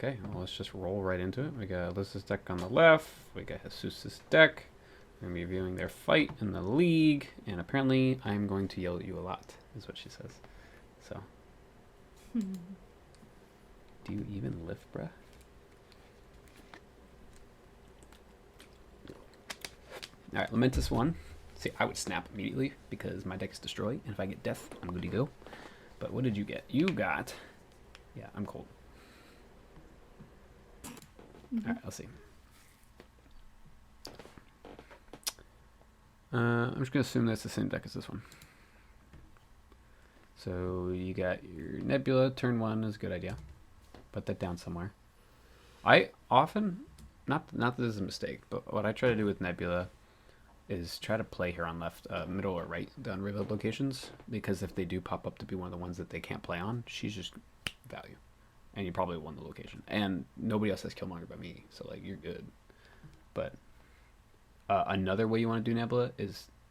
Okay, well, let's just roll right into it. We got Alyssa's deck on the left. We got Jesùs' deck. We're going to be viewing their fight in the league. And apparently, I'm going to yell at you a lot, is what she says. So. Do you even lift, bruh? Alright, Lamentus 1. See, I would snap immediately because my deck is destroyed. And if I get death, I'm good to go. But what did you get? You got... Yeah, I'm cold. Alright, I'll see. I'm just going to assume that's the same deck as this one. So you got your Nebula, turn 1 is a good idea. Put that down somewhere. I often, not that this is a mistake, but what I try to do with Nebula is try to play her on left, middle or right, the unrevealed locations. Because if they do pop up to be one of the ones that they can't play on, she's just value. And you probably won the location. And nobody else has Killmonger but me, so like you're good. But another way you want to do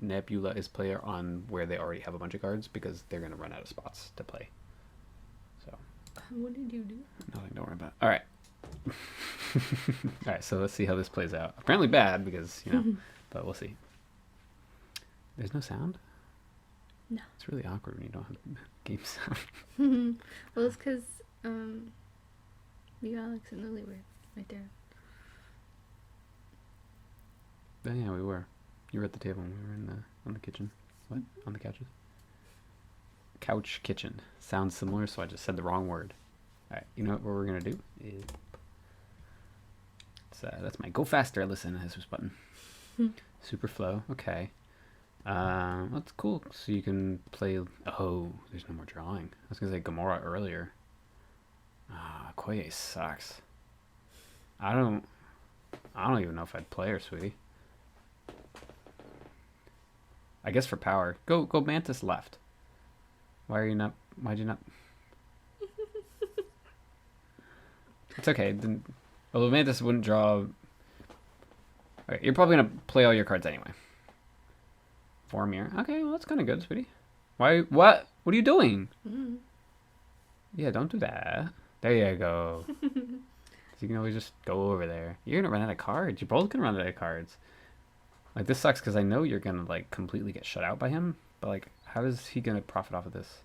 Nebula is player on where they already have a bunch of cards because they're going to run out of spots to play. So. What did you do? Nothing, don't worry about it. All right. All right, so let's see how this plays out. Apparently bad because, you know, but we'll see. There's no sound? No. It's really awkward when you don't have game sound. Well, it's because you, Alex, and Lily were right there. Oh, yeah, we were. You were at the table and we were on the kitchen. What? On the couches? Couch kitchen. Sounds similar, so I just said the wrong word. Alright, you know what we're going to do? Is that's my go faster, listen, Jesùs button. Super flow, okay. That's cool. So you can play... Oh, there's no more drawing. I was going to say Gamora earlier. Koye sucks. I don't even know if I'd play her, sweetie. I guess for power. Go Mantis left. Why'd you not... It's okay. Although Mantis wouldn't draw... Okay, you're probably going to play all your cards anyway. Vormir. Okay, well, that's kind of good, sweetie. Why? What? What are you doing? Yeah, don't do that. There you go. So you can always just go over there. You're going to run out of cards. You're both going to run out of cards. Like, this sucks because I know you're going to, like, completely get shut out by him. But, like, how is he going to profit off of this?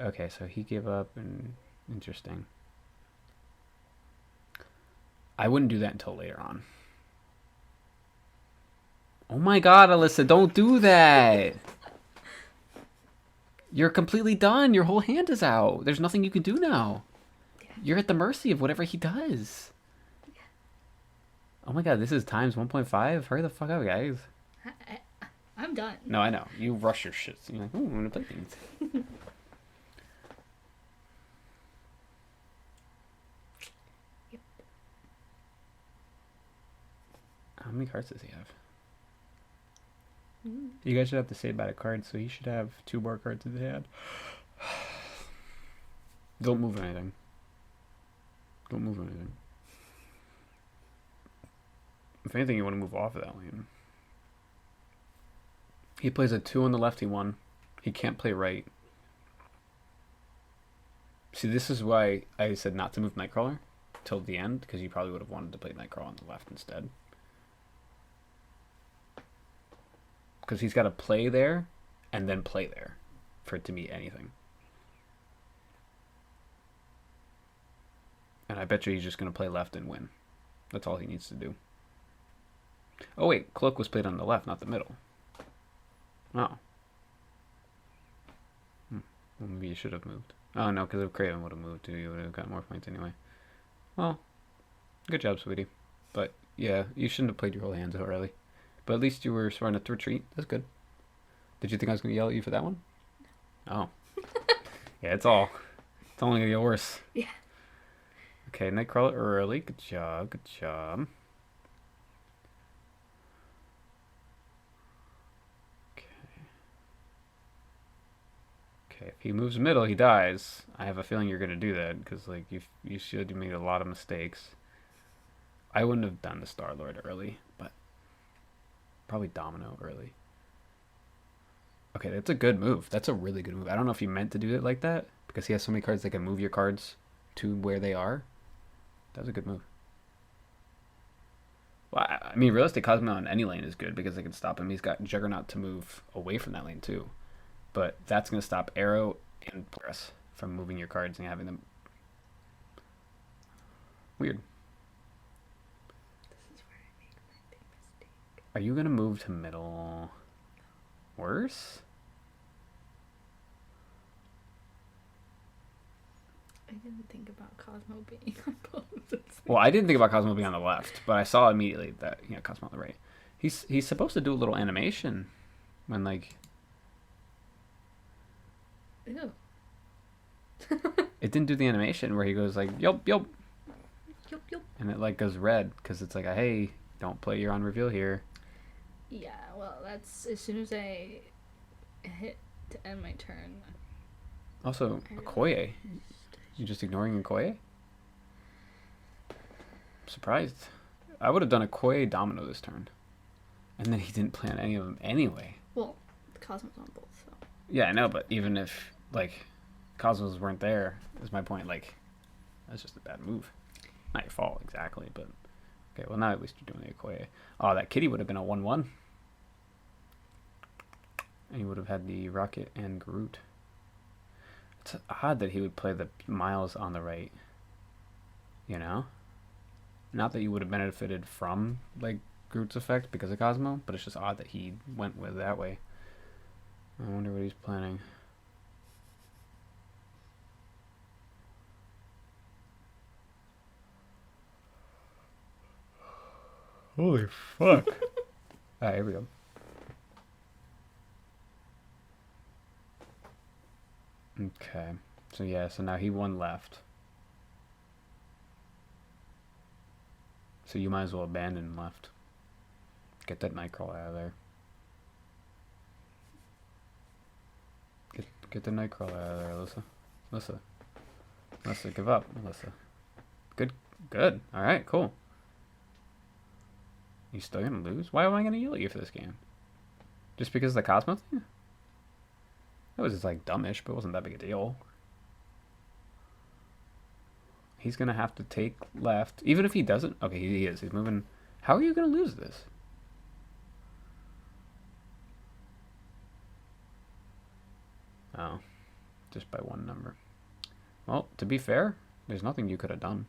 Okay, so he gave up and... Interesting. I wouldn't do that until later on. Oh my god, Alyssa, don't do that! You're completely done. Your whole hand is out. There's nothing you can do now. Yeah. You're at the mercy of whatever he does. Yeah. Oh my god, this is times 1.5? Hurry the fuck up, guys. I'm done. No, I know. You rush your shit. You're like, oh, I'm gonna play things. Yep. How many cards does he have? You guys should have to say about a card, so he should have 2 more cards in his hand. Don't move anything. Don't move anything. If anything, you want to move off of that lane. He plays a 2 on the lefty one. He can't play right. See, this is why I said not to move Nightcrawler till the end, because you probably would have wanted to play Nightcrawler on the left instead. Because he's got to play there and then play there for it to meet anything. And I bet you he's just going to play left and win. That's all he needs to do. Oh, wait. Cloak was played on the left, not the middle. Oh. Well, maybe you should have moved. Oh, no, because if Craven would have moved too, you would have got more points anyway. Well, good job, sweetie. But, yeah, you shouldn't have played your whole hands out early. But at least you were smart enough to retreat. That's good. Did you think I was going to yell at you for that one? Oh. Yeah, it's only going to get worse. Yeah. Okay, Nightcrawler early. Good job. Good job. Okay, if he moves middle, he dies. I have a feeling you're going to do that because, like, you should have made a lot of mistakes. I wouldn't have done the Star-Lord early, but probably Domino early. Okay, that's a good move. That's a really good move. I don't know if he meant to do it like that because he has so many cards that can move your cards to where they are. That was a good move. Well, I mean, realistic Cosmo on any lane is good because they can stop him. He's got Juggernaut to move away from that lane too. But that's going to stop Arrow and Polaris from moving your cards and having them. Weird. This is where I make my big mistake. Are you going to move to middle? Worse? I didn't think about Cosmo being on both of those. Well, I didn't think about Cosmo being on the left, but I saw immediately that Cosmo on the right. He's supposed to do a little animation when like Ew. it didn't do the animation where he goes like yup yup, Yup, yup. and it like goes red because it's like a, hey, don't play your on reveal here. Yeah, well, that's as soon as I hit to end my turn. Also, Okoye, you just ignoring Okoye? I'm surprised. I would have done Okoye Domino this turn, and then he didn't plan any of them anyway. Well, the Cosmo's on both, so. Yeah, I know, but even if like Cosmos weren't there, is my point. Like, that's just a bad move. Not your fault exactly, but okay. Well, now at least you're doing the Okoye. Oh, that Kitty would have been a 1/1, and you would have had the Rocket and Groot. It's odd that he would play the Miles on the right. You know, not that you would have benefited from like Groot's effect because of Cosmo, but it's just odd that he went with that way. I wonder what he's planning. Holy fuck. Alright, here we go. Okay. So yeah, so now he won left. So you might as well abandon left. Get that Nightcrawler out of there. Get the Nightcrawler out of there, Alyssa. Alyssa, give up, Alyssa. Good. Alright, cool. You still gonna lose? Why am I gonna yell at you for this game? Just because of the Cosmo thing? That was just like dumbish, but it wasn't that big a deal. He's gonna have to take left. Even if he doesn't. Okay, he is. He's moving. How are you gonna lose this? Oh. Just by one number. Well, to be fair, there's nothing you could have done.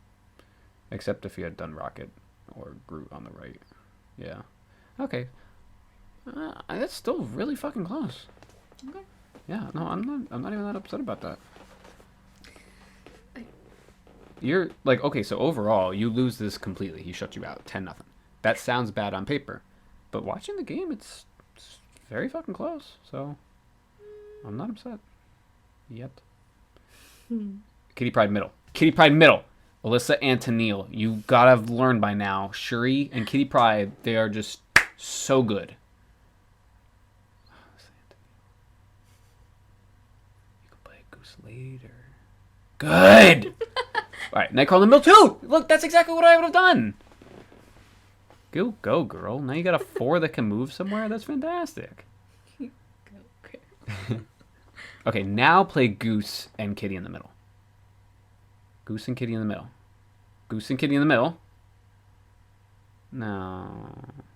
Except if you had done Rocket or Groot on the right. Yeah. Okay. That's still really fucking close. Okay. Yeah, no, I'm not even that upset about that. You're like, okay, so overall, you lose this completely. He shut you out 10-0. That sounds bad on paper, but watching the game, it's very fucking close. So I'm not upset yet. Kitty Pride middle. Alyssa and Tennille, you gotta have learned by now. Shuri and Kitty Pride, they are just so good. You can play Goose later. Good! Alright, Nightcrawler in the middle too! Look, that's exactly what I would have done! Go, girl. Now you got a 4 that can move somewhere? That's fantastic. Okay. Okay, now play Goose and Kitty in the middle. Goose and Kitty in the middle. Goose and Kitty in the middle. No.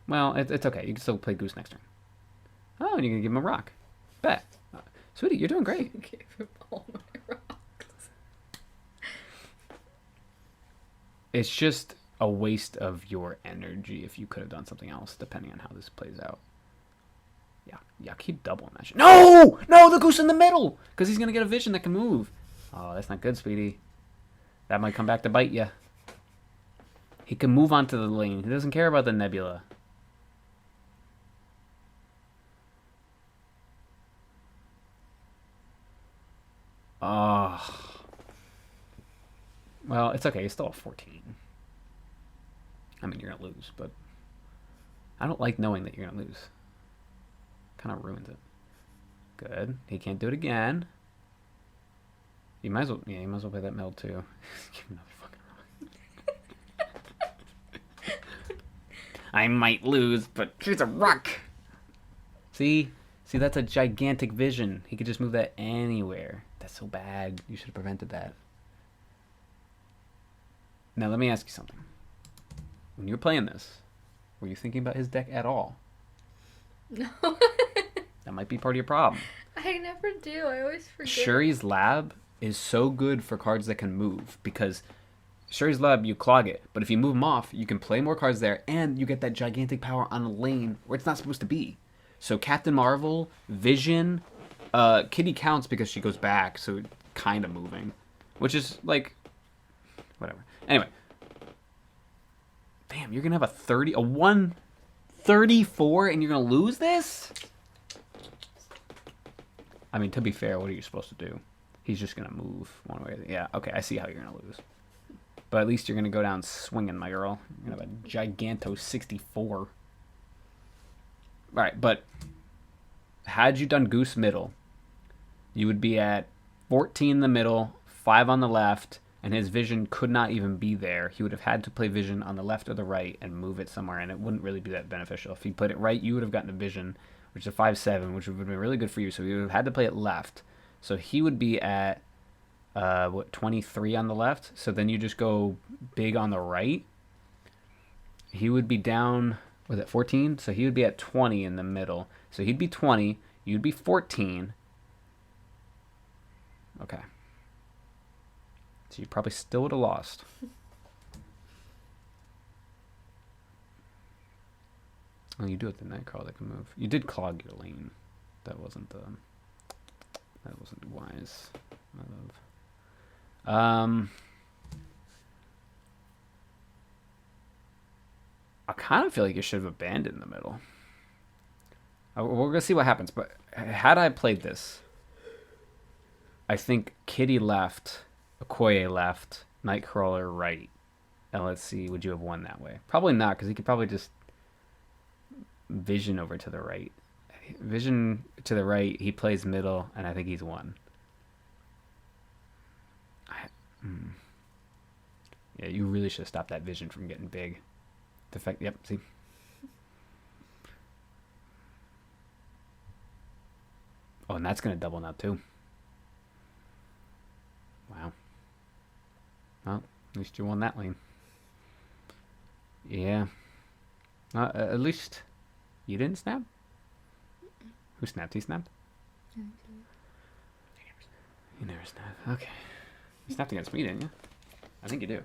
Well, it's okay. You can still play Goose next turn. Oh, and you're going to give him a rock. Bet. Sweetie, you're doing great. Give him all my rocks. It's just a waste of your energy if you could have done something else, depending on how this plays out. Yeah, keep doubling that shit. No! No, the Goose in the middle! Because he's going to get a vision that can move. Oh, that's not good, sweetie. That might come back to bite you. He can move onto the lane. He doesn't care about the nebula. Oh. Well, it's okay. He's still a 14. I mean, you're going to lose, but I don't like knowing that you're going to lose. Kind of ruins it. Good. He can't do it again. You might as well, yeah, you might as well play that meld too. Give him another fucking rock. I might lose, but here's a rock. See, that's a gigantic vision. He could just move that anywhere. That's so bad. You should have prevented that. Now let me ask you something. When you were playing this, were you thinking about his deck at all? No. That might be part of your problem. I never do. I always forget. Shuri's Lab is so good for cards that can move because Shuri's Lab, you clog it, but if you move them off, you can play more cards there, and you get that gigantic power on a lane where it's not supposed to be. So Captain Marvel, Vision, Kitty counts because she goes back, so kind of moving, which is like, whatever. Anyway, damn, you're gonna have a 134, and you're gonna lose this? I mean, to be fair, what are you supposed to do? He's just gonna move one way. Yeah, okay, I see how you're gonna lose. But at least you're going to go down swinging, my girl. You're going to have a Giganto 64. All right, but had you done Goose Middle, you would be at 14 in the middle, 5 on the left, and his Vision could not even be there. He would have had to play Vision on the left or the right and move it somewhere, and it wouldn't really be that beneficial. If he put it right, you would have gotten a Vision, which is a 5-7, which would have been really good for you, so you would have had to play it left. So he would be at 23 on the left, so then you just go big on the right. He would be down, was it 14? So he would be at 20 in the middle. So he'd be 20, you'd be 14. Okay. So you probably still would have lost. Oh, you do have the Nightcrawler that can move. You did clog your lane. That wasn't wise, my love. I kind of feel like you should have abandoned the middle. We're going to see what happens, but had I played this, I think Kitty left, Okoye left, Nightcrawler right, and let's see, would you have won that way? Probably not, because he could probably just Vision over to the right. Vision to the right, he plays middle, and I think he's won. Yeah, you really should have stopped that Vision from getting big. The fact, yep, see? Oh, and that's going to double now, too. Wow. Well, at least you won that lane. Yeah. At least you didn't snap? Who snapped? He snapped? Yeah, you never snapped. Okay. You snapped against me, didn't you? I think you do.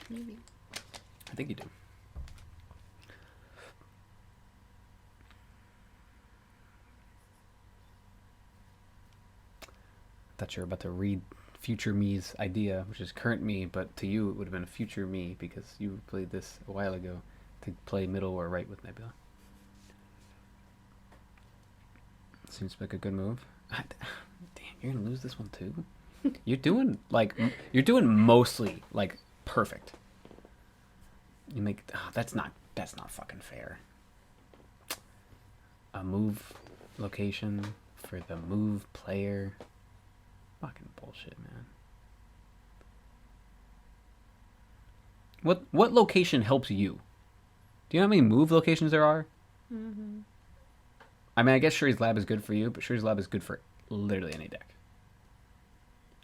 Maybe. I think you do. I thought you were about to read future me's idea, which is current me, but to you it would have been future me because you played this a while ago to play middle or right with Nebula. Seems like a good move. Damn, you're gonna lose this one too? You're doing mostly like perfect. You make that's not fucking fair. A move location for the move player. Fucking bullshit, man. What location helps you? Do you know how many move locations there are? Mm-hmm. I mean, I guess Shuri's Lab is good for you, but Shuri's Lab is good for literally any deck.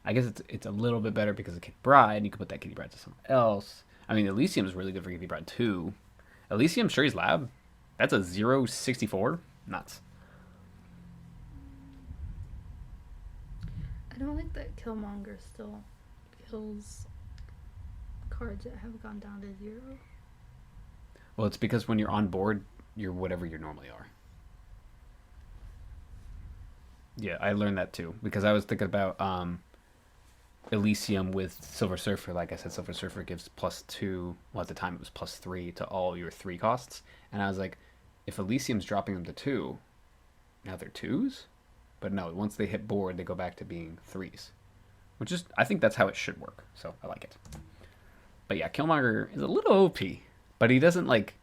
I guess it's a little bit better because of Kitty Bride. You can put that Kitty Bride to someone else. I mean, Elysium is really good for Kitty Bride too. Elysium, Shuri's Lab, that's a 0.64. Nuts. I don't like that Killmonger still kills cards that have gone down to 0. Well, it's because when you're on board, you're whatever you normally are. Yeah, I learned that too because I was thinking about Elysium with Silver Surfer. Like I said, Silver Surfer gives +2. Well, at the time it was +3 to all your 3 costs. And I was like, if Elysium's dropping them to 2, now they're 2s? But no, once they hit board, they go back to being 3s. Which is, I think that's how it should work. So I like it. But yeah, Killmonger is a little OP. But he doesn't like,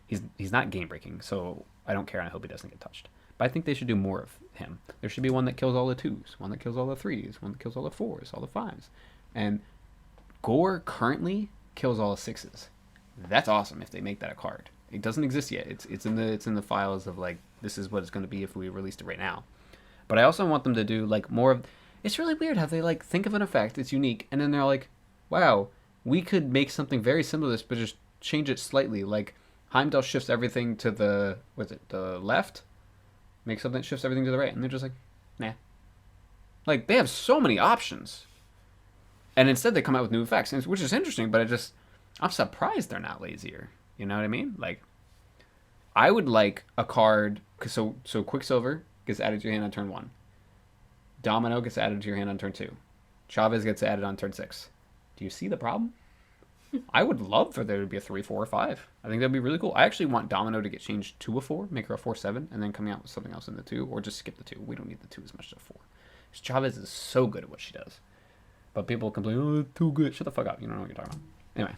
he's not game breaking. So I don't care and I hope he doesn't get touched. But I think they should do more of him. There should be one that kills all the 2s, one that kills all the 3s, one that kills all the 4s, all the 5s. And Gore currently kills all the 6s. That's awesome if they make that a card. It doesn't exist yet. It's in the files of like, this is what it's going to be if we released it right now. But I also want them to do like more of, it's really weird how they like think of an effect, it's unique, and then they're like, wow, we could make something very similar to this, but just change it slightly. Like Heimdall shifts everything to the left, make something that shifts everything to the right, and they're just like, nah. Like they have so many options, and instead they come out with new effects, which is interesting. But I'm surprised they're not lazier. You know what I mean? Like, I would like a card. So Quicksilver gets added to your hand on turn 1. Domino gets added to your hand on turn 2. Chavez gets added on turn 6. Do you see the problem? I would love for there to be a 3, 4, or 5. I think that'd be really cool. I actually want Domino to get changed to a 4, make her a 4/7, and then coming out with something else in the 2, or just skip the 2. We don't need the 2 as much as a 4. Chavez is so good at what she does. But people complain, oh, it's too good. Shut the fuck up. You don't know what you're talking about. Anyway.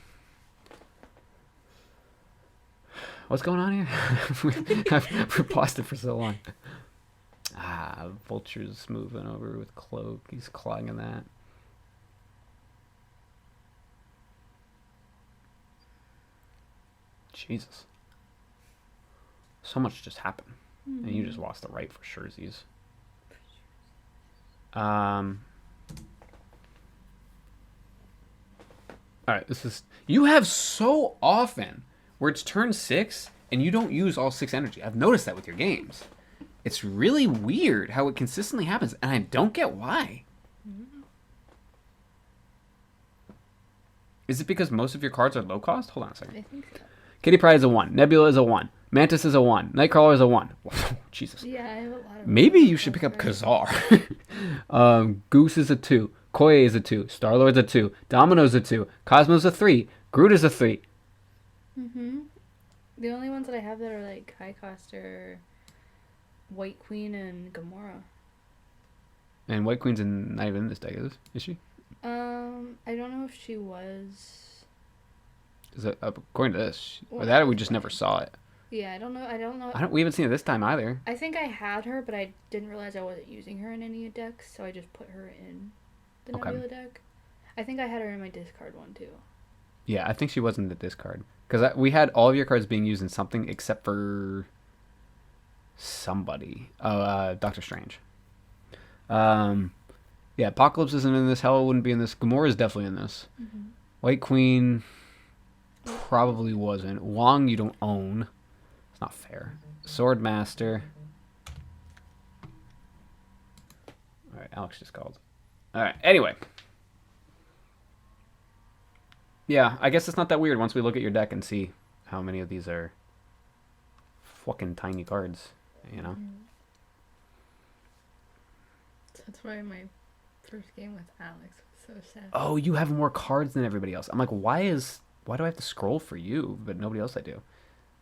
What's going on here? We've paused it for so long. Vulture's moving over with Cloak. He's clogging that. Jesus. So much just happened. Mm-hmm. And you just lost the right for surezies. Alright, this is... You have so often where it's turn 6 and you don't use all 6 energy. I've noticed that with your games. It's really weird how it consistently happens, and I don't get why. Mm-hmm. Is it because most of your cards are low cost? Hold on a second. I think so. Kitty Pryde is a 1. Nebula is a 1. Mantis is a 1. Nightcrawler is a 1. Jesus. Yeah, I have a lot of... Maybe you should pick up Khazar. Goose is a 2. Koye is a 2. Star-Lord's a 2. Domino's a 2. Cosmo's a 3. Groot is a 3. Mm-hmm. The only ones that I have that are like high cost are White Queen and Gamora. And White Queen's not even in this deck, is she? I don't know if she was. Is it, according to this, or that, or we just never saw it. Yeah, I don't know. We haven't seen it this time either. I think I had her, but I didn't realize I wasn't using her in any decks, so I just put her in the Nebula deck. I think I had her in my discard one too. Yeah, I think she was in the discard. Because we had all of your cards being used in something except for somebody. Doctor Strange. Yeah, Apocalypse isn't in this. Hela wouldn't be in this. Gamora is definitely in this. Mm-hmm. White Queen probably wasn't. Wong you don't own. It's not fair. Swordmaster. Alright, Alex just called. Alright, anyway. Yeah, I guess it's not that weird once we look at your deck and see how many of these are fucking tiny cards, you know? That's why my first game with Alex was so sad. Oh, you have more cards than everybody else. I'm like, why do I have to scroll for you, but nobody else I do?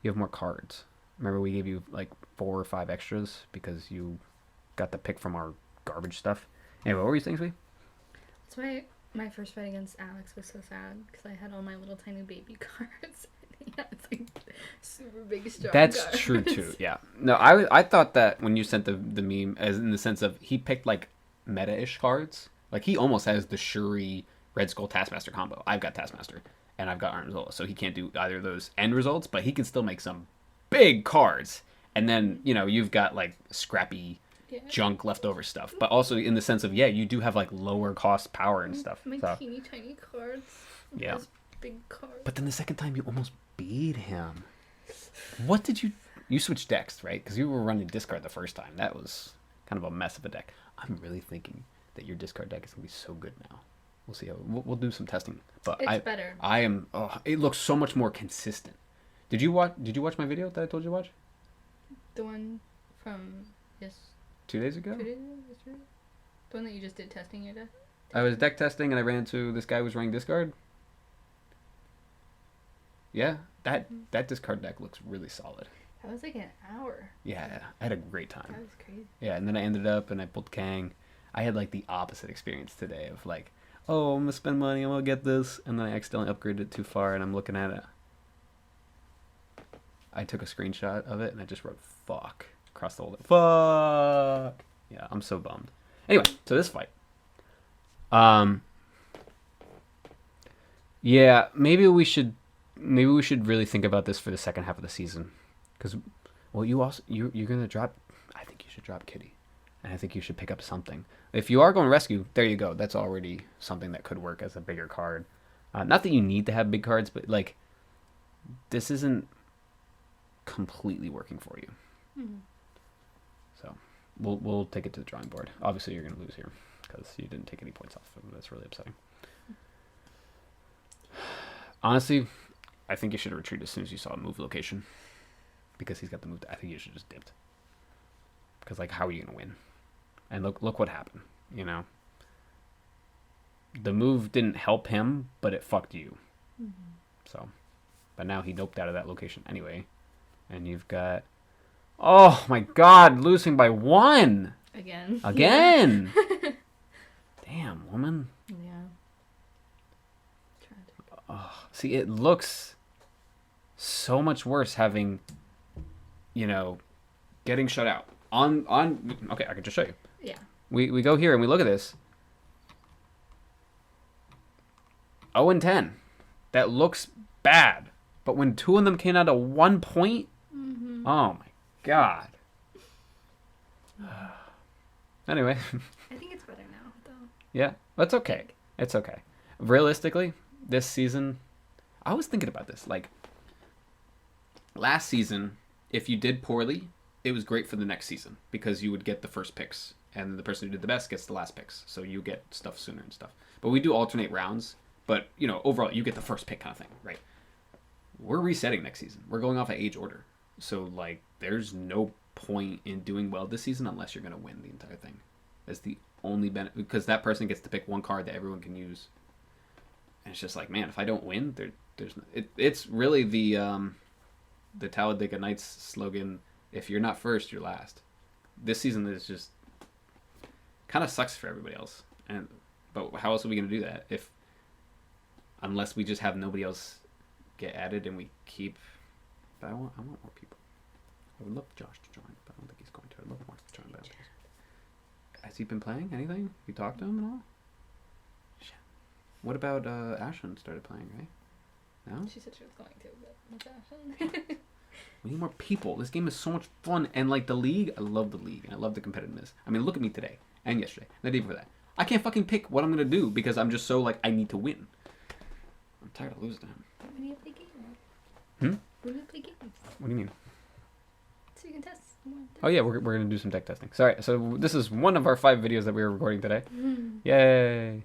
You have more cards. Remember we gave you like 4 or 5 extras because you got the pick from our garbage stuff? Anyway, what were you saying, Sweet? That's why my first fight against Alex was so sad, because I had all my little tiny baby cards. Yeah, it's like super big strong That's cards. true too, yeah. No, I thought that when you sent the meme, as in the sense of he picked like meta-ish cards. Like he almost has the Shuri Red Skull Taskmaster combo. I've got Taskmaster and I've got Iron Zola, so he can't do either of those end results, but he can still make some big cards. And then, you know, you've got like scrappy junk leftover stuff, but also in the sense of, yeah, you do have like lower cost power and stuff. My teeny tiny cards. Yeah. Big cards. But then the second time you almost beat him. What did you switched decks, right? Because you were running discard the first time. That was kind of a mess of a deck. I'm really thinking that your discard deck is gonna be so good now. We'll see how we'll do some testing. But it's better. I am. Oh, it looks so much more consistent. Did you watch my video that I told you to watch? The one from 2 days ago? 2 days ago? Yesterday? The one that you just did testing your deck? I was deck testing and I ran into this guy who was running discard. Yeah, that discard deck looks really solid. That was like an hour. Yeah, I had a great time. That was crazy. Yeah, and then I ended up and I pulled Kang. I had like the opposite experience today of like, oh, I'm gonna spend money, I'm gonna get this, and then I accidentally upgraded it too far and I'm looking at it. I took a screenshot of it and I just wrote fuck across the whole thing. Fuck. Yeah, I'm so bummed. Anyway, so this fight. Yeah, maybe we should really think about this for the second half of the season, because, well, you're gonna drop. I think you should drop Kitty, and I think you should pick up something. If you are going rescue, there you go. That's already something that could work as a bigger card. Not that you need to have big cards, but like this isn't completely working for you. Mm-hmm. So we'll take it to the drawing board. Obviously, you're gonna lose here because you didn't take any points off. That's really upsetting. Honestly, I think you should have retreated as soon as you saw a move location. Because he's got the move. I think you should just dipped. Because like, how are you gonna win? And look what happened. You know, the move didn't help him, but it fucked you. Mm-hmm. So, but now he noped out of that location anyway, and you've got. Oh my God! Losing by 1 again. Again. Damn, woman. Yeah. Oh, see, it looks so much worse having, you know, getting shut out. Okay, I can just show you. Yeah. We go here and we look at this. 0-10. That looks bad. But when 2 of them came out of 1 point, oh my God. Anyway. I think it's better now, though. Yeah, that's okay. It's okay. Realistically, this season, I was thinking about this. Like, last season, if you did poorly, it was great for the next season because you would get the first picks, and the person who did the best gets the last picks. So you get stuff sooner and stuff. But we do alternate rounds. But, you know, overall, you get the first pick kind of thing, right? We're resetting next season. We're going off of age order. So, like, there's no point in doing well this season unless you're going to win the entire thing. That's the only benefit. Because that person gets to pick one card that everyone can use. And it's just like, man, if I don't win, it's really the Talladega Nights slogan, if you're not first, you're last. This season is just kind of sucks for everybody else. But how else are we going to do that unless we just have nobody else get added and we keep... But I want more people. I would love Josh to join, but I don't think he's going to. I'd love Mark to join. But has he been playing anything? You talked to him at all? Shit. What about Ashlyn started playing, right? No? She said she was going to, but what's Ashlyn? We need more people. This game is so much fun. And like the league, I love the league. And I love the competitiveness. I mean, look at me today and yesterday. The day before that. I can't fucking pick what I'm going to do because I'm just so like, I need to win. I'm tired of losing to him. We need to play games. We need to play games. What do you mean? So you can test more. Oh yeah, we're going to do some deck testing. Sorry, so this is one of our 5 videos that we were recording today. Yay!